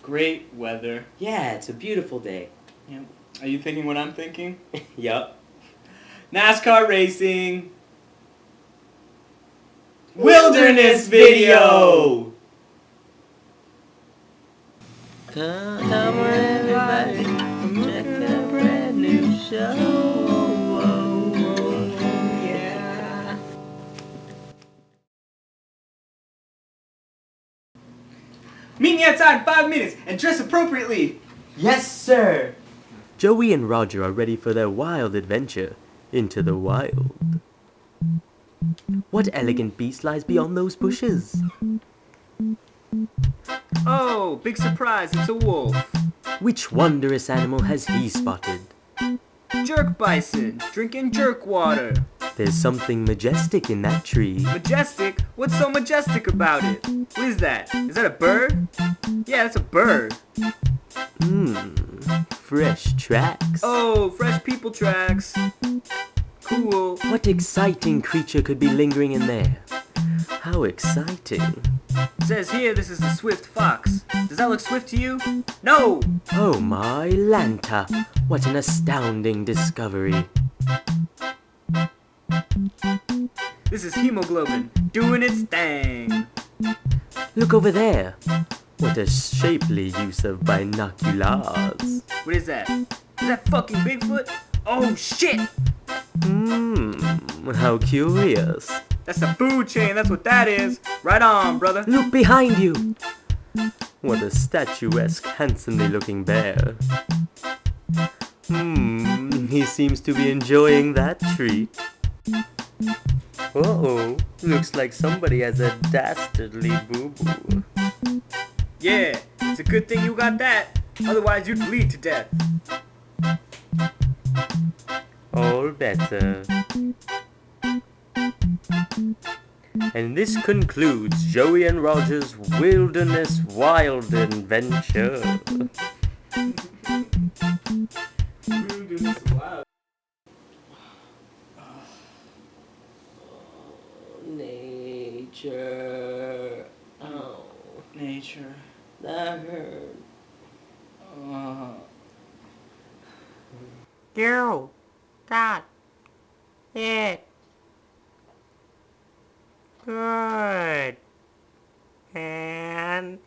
Great weather. Yeah, it's a beautiful day. Yeah. Are you thinking what I'm thinking? Yup. NASCAR racing. Wilderness video! Come on, everybody, check out a brand new show. Yeah. Meet me outside in 5 minutes and dress appropriately. Yes, sir. Joey and Roger are ready for their wild adventure into the wild. What elegant beast lies beyond those bushes? Oh, big surprise, it's a wolf. Which wondrous animal has he spotted? Jerk bison, drinking jerk water. There's something majestic in that tree. Majestic? What's so majestic about it? What is that? Is that a bird? Yeah, that's a bird. Fresh tracks. Oh, fresh people tracks. Cool. What exciting creature could be lingering in there? How exciting. It says here this is a swift fox. Does that look swift to you? No! Oh my Lanta, what an astounding discovery. This is hemoglobin, doing its thing. Look over there. What a shapely use of binoculars. What is that? Is that fucking Bigfoot? Oh shit! How curious. That's the food chain, that's what that is. Right on, brother. Look behind you. What a statuesque, handsomely looking bear. He seems to be enjoying that treat. Uh-oh, looks like somebody has a dastardly boo-boo. Yeah, it's a good thing you got that. Otherwise you'd bleed to death. All better. And this concludes Joey and Roger's Wilderness Wild Adventure. Wilderness wild. Nature. Oh, Nature. that hurt. You got it good, and